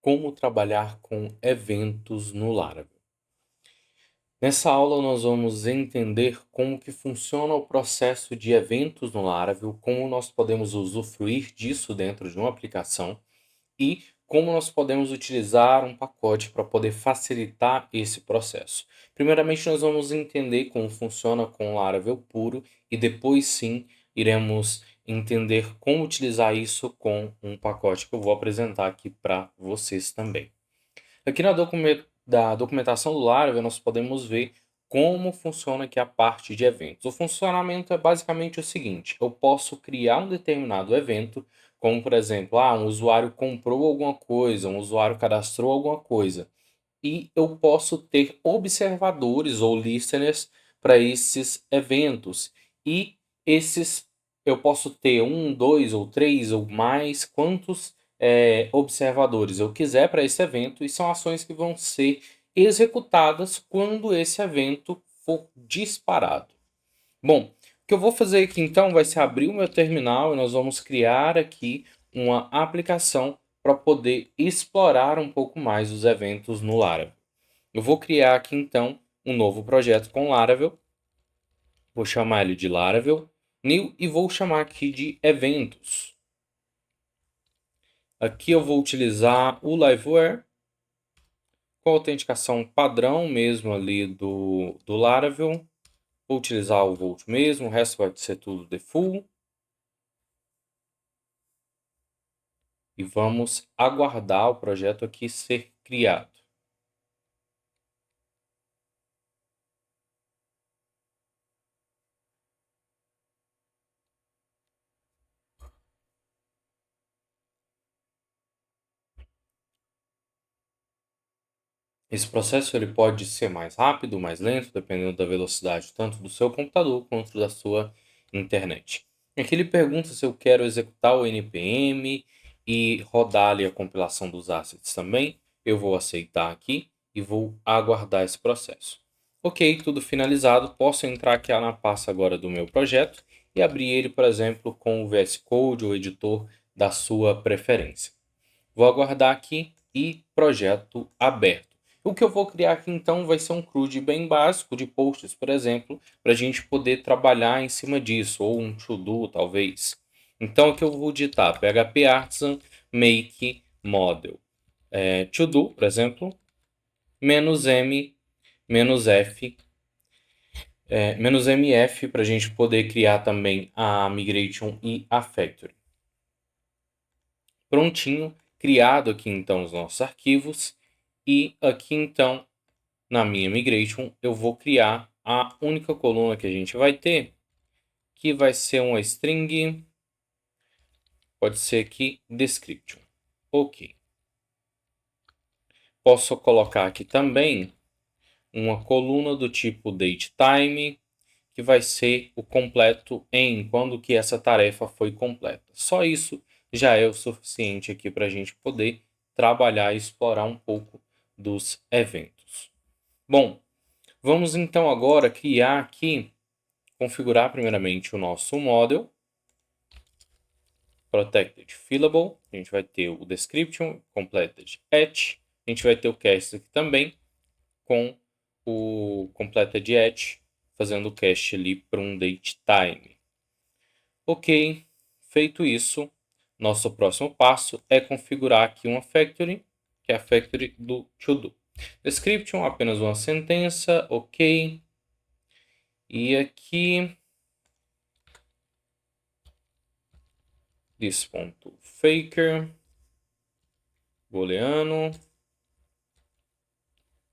como trabalhar com eventos no Laravel. Nessa aula nós vamos entender como que funciona o processo de eventos no Laravel, como nós podemos usufruir disso dentro de uma aplicação e como nós podemos utilizar um pacote para poder facilitar esse processo. Primeiramente, nós vamos entender como funciona com o Laravel puro e depois sim iremos entender como utilizar isso com um pacote que eu vou apresentar aqui para vocês também. Aqui na documentação do Laravel, nós podemos ver como funciona aqui a parte de eventos. O funcionamento é basicamente o seguinte: eu posso criar um determinado evento, como por exemplo, um usuário comprou alguma coisa, um usuário cadastrou alguma coisa, e eu posso ter observadores ou listeners para esses eventos. E esses eu posso ter um, dois ou três ou mais, quantos observadores eu quiser para esse evento, e são ações que vão ser executadas quando esse evento for disparado. Bom, o que eu vou fazer aqui então vai ser abrir o meu terminal e nós vamos criar aqui uma aplicação para poder explorar um pouco mais os eventos no Laravel. Eu vou criar aqui então um novo projeto com Laravel. Vou chamar ele de Laravel New e vou chamar aqui de eventos. Aqui eu vou utilizar o Liveware com autenticação padrão mesmo ali do Laravel. Vou utilizar o Vault mesmo, o resto vai ser tudo default. E vamos aguardar o projeto aqui ser criado. Esse processo ele pode ser mais rápido, mais lento, dependendo da velocidade tanto do seu computador quanto da sua internet. Aqui ele pergunta se eu quero executar o npm e rodar ali a compilação dos assets também. Eu vou aceitar aqui e vou aguardar esse processo. Ok, tudo finalizado. Posso entrar aqui na pasta agora do meu projeto e abrir ele, por exemplo, com o VS Code ou editor da sua preferência. Vou aguardar aqui e projeto aberto. O que eu vou criar aqui então vai ser um CRUD bem básico de posts, por exemplo, para a gente poder trabalhar em cima disso, ou um to-do talvez. Então aqui eu vou digitar PHP Artisan make model. To-do, por exemplo, "-m", "-f", "-mf" para a gente poder criar também a migration e a factory. Prontinho, criado aqui então os nossos arquivos. E aqui então, na minha migration, eu vou criar a única coluna que a gente vai ter, que vai ser uma string, pode ser aqui description. Ok. Posso colocar aqui também uma coluna do tipo datetime, que vai ser o completo em quando que essa tarefa foi completa. Só isso já é o suficiente aqui para a gente poder trabalhar e explorar um pouco dos eventos. Bom, vamos então agora criar aqui, configurar primeiramente o nosso model, protected fillable, a gente vai ter o description, completed at, a gente vai ter o cast aqui também, com o completed at, fazendo o cache ali para um datetime. Ok, feito isso, nosso próximo passo é configurar aqui uma factory, que é a factory do to-do. Description, apenas uma sentença, ok. E aqui, this.faker, booleano,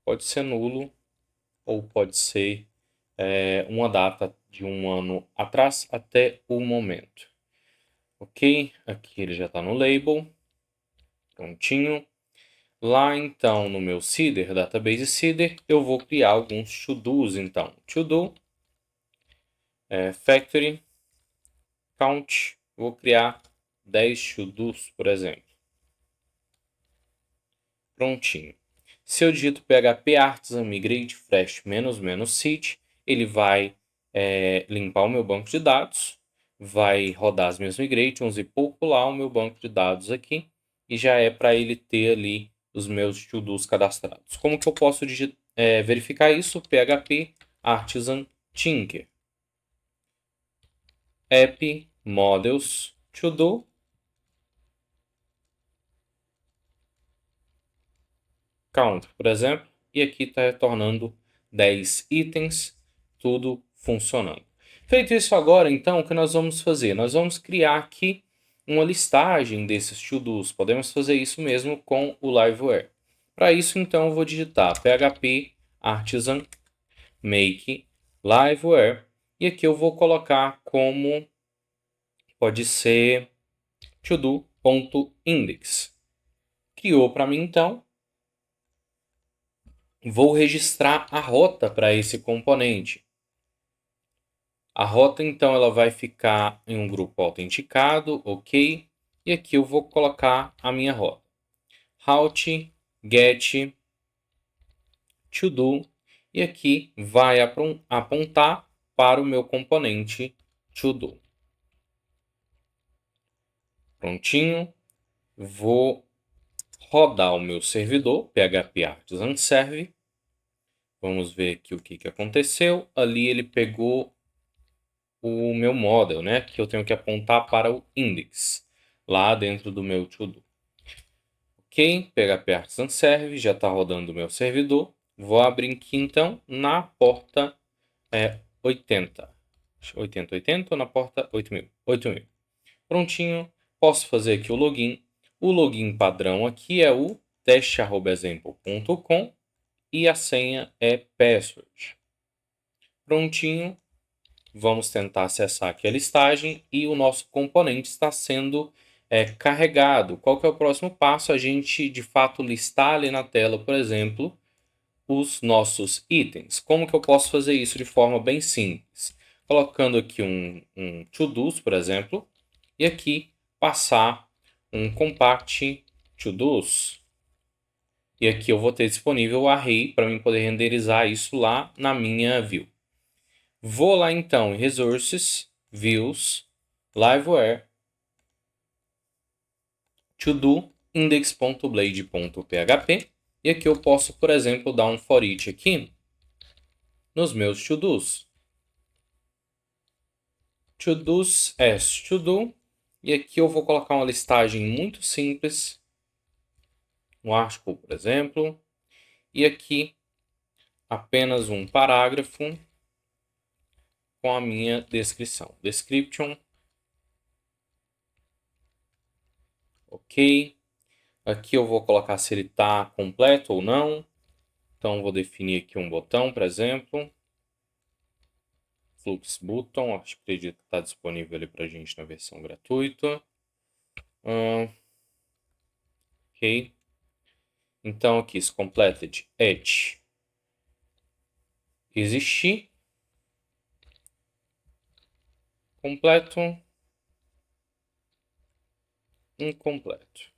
pode ser nulo ou pode ser uma data de um ano atrás até o momento. Ok, aqui ele já está no label, prontinho. Lá então no meu seeder, database seeder, eu vou criar alguns to-dos então. To-do, factory, count, vou criar 10 to-dos, por exemplo. Prontinho. Se eu digito PHP Artisan migrate fresh ---- ele vai limpar o meu banco de dados, vai rodar as minhas migrations e popular o meu banco de dados aqui, e já é para ele ter ali os meus to-dos cadastrados. Como que eu posso verificar isso? PHP Artisan Tinker app models to-do count, por exemplo, e aqui está retornando 10 itens, tudo funcionando. Feito isso agora, então, o que nós vamos fazer? Nós vamos criar aqui uma listagem desses to-dos. Podemos fazer isso mesmo com o Liveware. Para isso, então, eu vou digitar php artisan make liveware e aqui eu vou colocar como pode ser todo.index. Criou para mim, então. Vou registrar a rota para esse componente. A rota, então, ela vai ficar em um grupo autenticado, ok? E aqui eu vou colocar a minha rota. Route, get, to do. E aqui vai apontar para o meu componente to do. Prontinho. Vou rodar o meu servidor, php artisan serve. Vamos ver aqui o que aconteceu. Ali ele pegou o meu model, né? Que eu tenho que apontar para o index, lá dentro do meu to-do. Ok, php artisan serve, já está rodando o meu servidor. Vou abrir aqui então na porta 80. 8080 ou na porta 8000? 8000. Prontinho, posso fazer aqui o login. O login padrão aqui é o teste@example.com e a senha é password. Prontinho. Vamos tentar acessar aqui a listagem e o nosso componente está sendo carregado. Qual que é o próximo passo? A gente, de fato, listar ali na tela, por exemplo, os nossos itens. Como que eu posso fazer isso de forma bem simples? Colocando aqui um to-dos, por exemplo, e aqui passar um compact to-dos. E aqui eu vou ter disponível o array para mim poder renderizar isso lá na minha view. Vou lá então em Resources, Views, Liveware, To-Do, index.blade.php. E aqui eu posso, por exemplo, dar um for each aqui nos meus to-dos. To-dos as to-do. E aqui eu vou colocar uma listagem muito simples. Um article, por exemplo. E aqui apenas um parágrafo com a minha descrição. Description. Ok. Aqui eu vou colocar se ele está completo ou não. Então, vou definir aqui um botão, por exemplo. Flux Button. Acredito que está disponível ali para a gente na versão gratuita. Ok. Então, aqui, se completed at existir. Completo. Incompleto.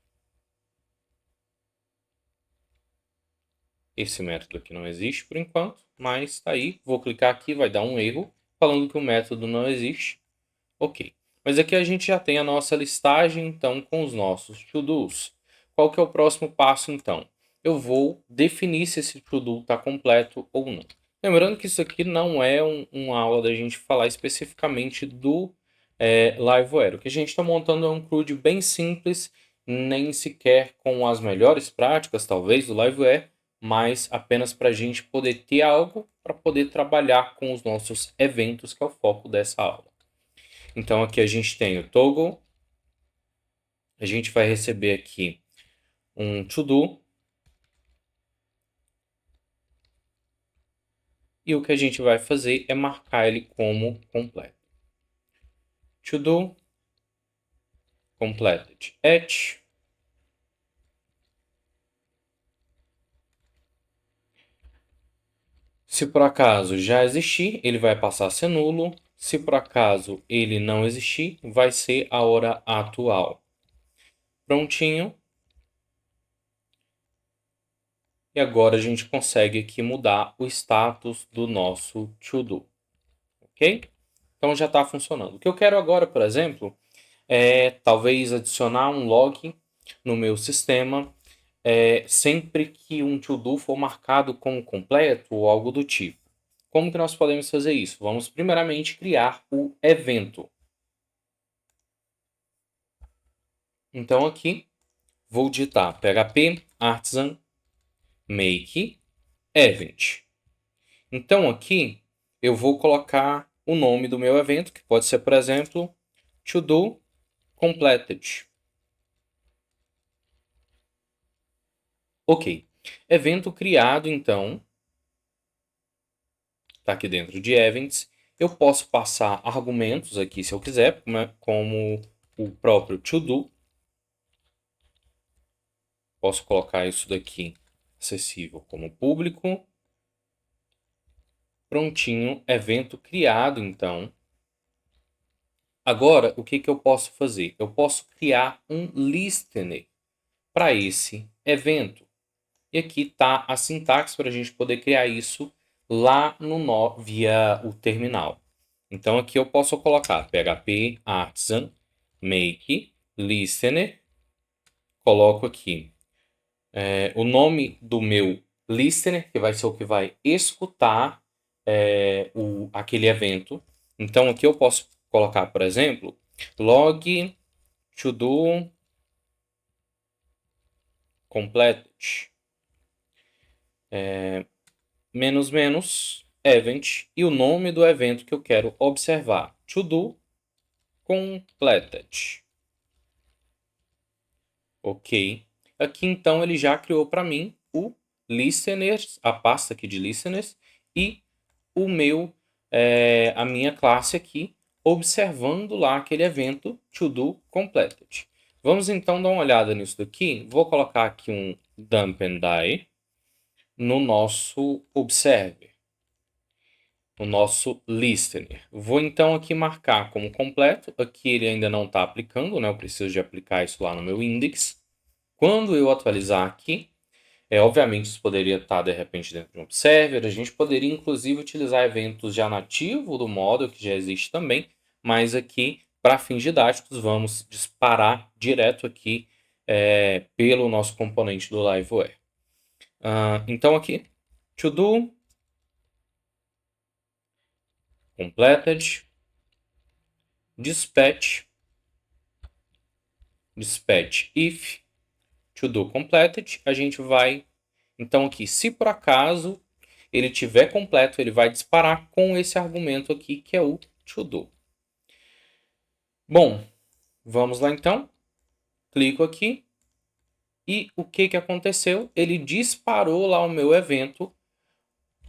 Esse método aqui não existe por enquanto, mas está aí. Vou clicar aqui, vai dar um erro falando que o método não existe. Ok. Mas aqui a gente já tem a nossa listagem, então, com os nossos to-dos. Qual que é o próximo passo, então? Eu vou definir se esse to-do está completo ou não. Lembrando que isso aqui não é uma aula da gente falar especificamente do Liveware. O que a gente está montando é um CRUD bem simples, nem sequer com as melhores práticas, talvez, do Liveware, mas apenas para a gente poder ter algo para poder trabalhar com os nossos eventos, que é o foco dessa aula. Então, aqui a gente tem o toggle. A gente vai receber aqui um to-do. E o que a gente vai fazer é marcar ele como completo. To-do completed at. Se por acaso já existir, ele vai passar a ser nulo. Se por acaso ele não existir, vai ser a hora atual. Prontinho. E agora a gente consegue aqui mudar o status do nosso to-do. Ok? Então já está funcionando. O que eu quero agora, por exemplo, é talvez adicionar um log no meu sistema sempre que um to-do for marcado como completo ou algo do tipo. Como que nós podemos fazer isso? Vamos primeiramente criar o evento. Então aqui vou digitar php artisan make event. Então aqui eu vou colocar o nome do meu evento, que pode ser, por exemplo, to do completed. Ok. Evento criado, então, está aqui dentro de events. Eu posso passar argumentos aqui se eu quiser, como o próprio to do. Posso colocar isso daqui acessível como público. Prontinho, evento criado, então. Agora, o que eu posso fazer? Eu posso criar um listener para esse evento. E aqui está a sintaxe para a gente poder criar isso lá via o terminal. Então aqui eu posso colocar php artisan make listener. Coloco aqui o nome do meu listener, que vai ser o que vai escutar aquele evento. Então aqui eu posso colocar, por exemplo, log to do completed menos menos event e o nome do evento que eu quero observar, to do completed. Ok. Aqui então ele já criou para mim o listeners, a pasta aqui de listeners e o a minha classe aqui observando lá aquele evento to do completed. Vamos então dar uma olhada nisso daqui. Vou colocar aqui um dump and die no nosso observer, no nosso listener. Vou então aqui marcar como completo. Aqui ele ainda não está aplicando, né? Eu preciso de aplicar isso lá no meu index. Quando eu atualizar aqui, obviamente isso poderia estar de repente dentro de um observer. A gente poderia inclusive utilizar eventos já nativos do model, que já existe também, mas aqui, para fins didáticos, vamos disparar direto aqui pelo nosso componente do Liveware. Então aqui, to do completed, dispatch if to do completed, a gente vai, então aqui, se por acaso ele tiver completo, ele vai disparar com esse argumento aqui, que é o to do. Bom, vamos lá então. Clico aqui. E o que aconteceu? Ele disparou lá o meu evento.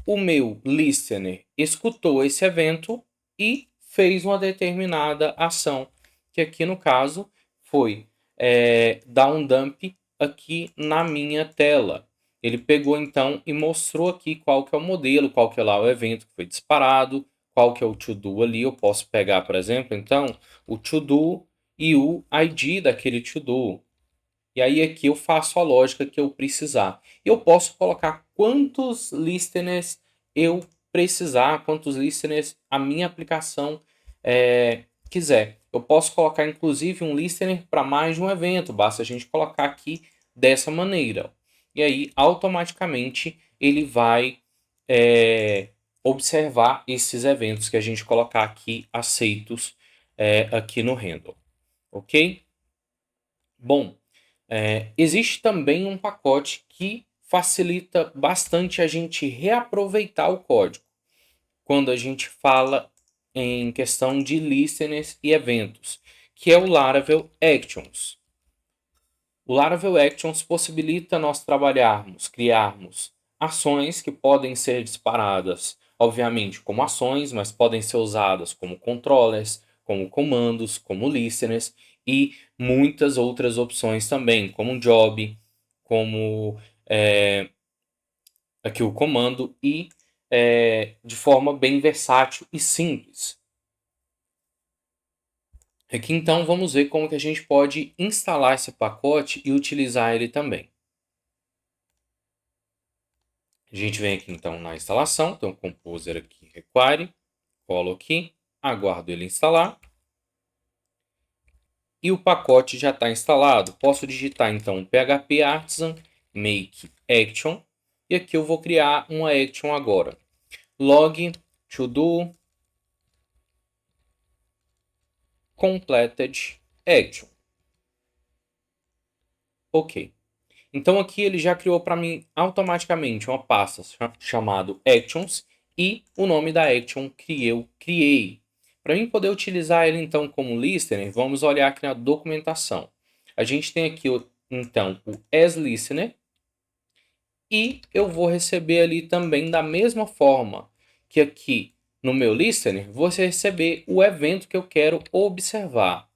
O meu listener escutou esse evento e fez uma determinada ação, que aqui no caso foi dar um dump aqui na minha tela. Ele pegou então e mostrou aqui qual que é o modelo, qual que é lá o evento que foi disparado, qual que é o to-do ali. Eu posso pegar, por exemplo, então, o to-do e o ID daquele to-do. E aí aqui eu faço a lógica que eu precisar. Eu posso colocar quantos listeners eu precisar, quantos listeners a minha aplicação quiser. Eu posso colocar inclusive um listener para mais de um evento, basta a gente colocar aqui dessa maneira. E aí automaticamente ele vai observar esses eventos que a gente colocar aqui aceitos aqui no handle. Ok? Bom, existe também um pacote que facilita bastante a gente reaproveitar o código quando a gente fala em questão de listeners e eventos, que é o Laravel Actions. O Laravel Actions possibilita nós criarmos ações que podem ser disparadas, obviamente, como ações, mas podem ser usadas como controllers, como comandos, como listeners e muitas outras opções também, como um job, como aqui o comando e de forma bem versátil e simples. Aqui então vamos ver como que a gente pode instalar esse pacote e utilizar ele também. A gente vem aqui então na instalação, tem o Composer aqui, Require, colo aqui, aguardo ele instalar. E o pacote já está instalado. Posso digitar então php artisan make action. E aqui eu vou criar uma action agora. Log to do completed action. Ok. Então aqui ele já criou para mim automaticamente uma pasta chamado actions e o nome da action que eu criei. Para mim poder utilizar ele então como listener, vamos olhar aqui na documentação. A gente tem aqui então o as listener e eu vou receber ali também da mesma forma que aqui no meu listener, vou receber o evento que eu quero observar.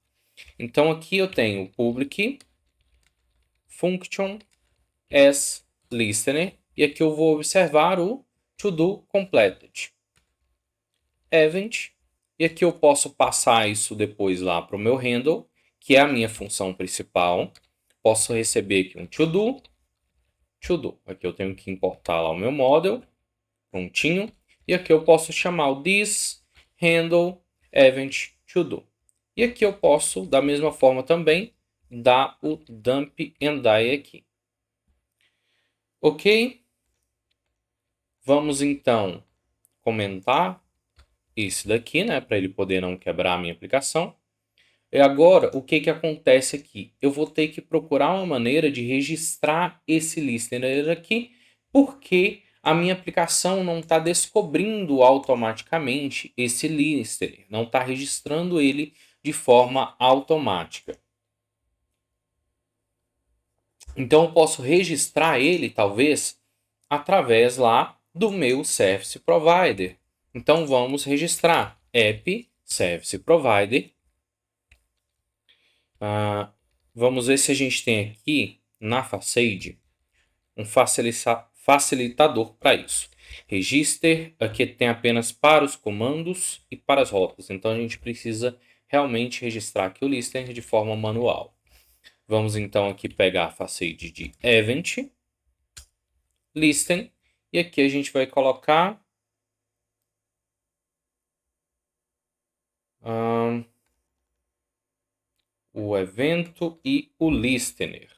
Então aqui eu tenho public function as listener e aqui eu vou observar o to do completed event e aqui eu posso passar isso depois lá para o meu handle, que é a minha função principal. Posso receber aqui um to do. Aqui eu tenho que importar lá o meu model, prontinho. E aqui eu posso chamar o this handle event to do. E aqui eu posso, da mesma forma também, dar o dump and die aqui. Ok? Vamos então comentar esse daqui, né, para ele poder não quebrar a minha aplicação. E agora, o que acontece aqui? Eu vou ter que procurar uma maneira de registrar esse listener aqui, porque a minha aplicação não está descobrindo automaticamente esse listener, não está registrando ele de forma automática. Então, eu posso registrar ele, talvez, através lá do meu Service Provider. Então, vamos registrar app Service Provider. Vamos ver se a gente tem aqui na Facade um facilitador para isso. Register, aqui tem apenas para os comandos e para as rotas. Então, a gente precisa realmente registrar aqui o listener de forma manual. Vamos então aqui pegar a Facade de Event, Listen, e aqui a gente vai colocar o evento e o listener.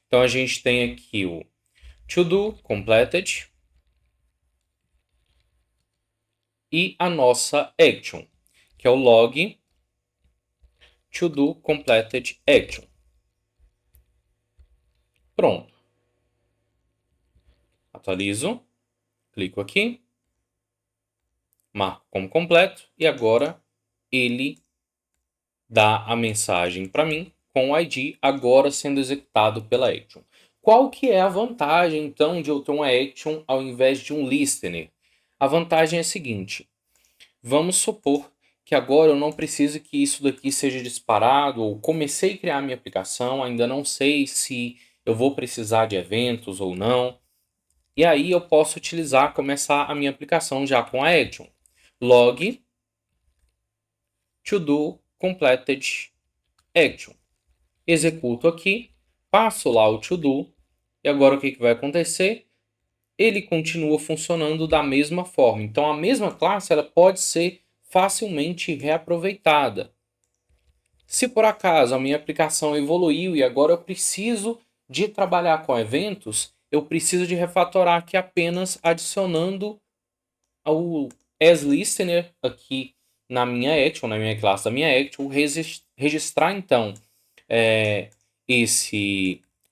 Então a gente tem aqui o to do completed e a nossa action, que é o log to do completed action. Pronto. Atualizo, clico aqui, marco como completo e agora ele dá a mensagem para mim com o ID agora sendo executado pela action. Qual que é a vantagem então de eu ter uma action ao invés de um listener? A vantagem é a seguinte: vamos supor que agora eu não preciso que isso daqui seja disparado, ou comecei a criar minha aplicação, ainda não sei se eu vou precisar de eventos ou não. E aí eu posso começar a minha aplicação já com a action. Log to do completed action. Executo aqui, passo lá o to do, e agora o que vai acontecer? Ele continua funcionando da mesma forma. Então a mesma classe ela pode ser facilmente reaproveitada. Se por acaso a minha aplicação evoluiu e agora eu preciso de trabalhar com eventos, eu preciso de refatorar aqui apenas adicionando o asListener aqui na minha action, na minha classe da minha action, registrar então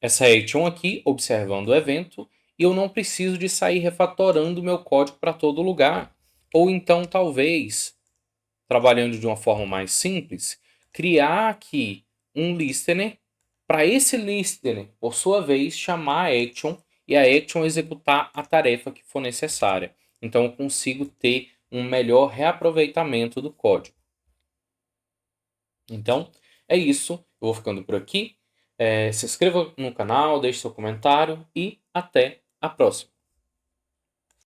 essa action aqui, observando o evento, e eu não preciso de sair refatorando o meu código para todo lugar. Ou então, talvez, trabalhando de uma forma mais simples, criar aqui um listener para esse listener, por sua vez, chamar a action e a action executar a tarefa que for necessária. Então, eu consigo ter um melhor reaproveitamento do código. Então, é isso. Eu vou ficando por aqui. Se inscreva no canal, deixe seu comentário e até a próxima.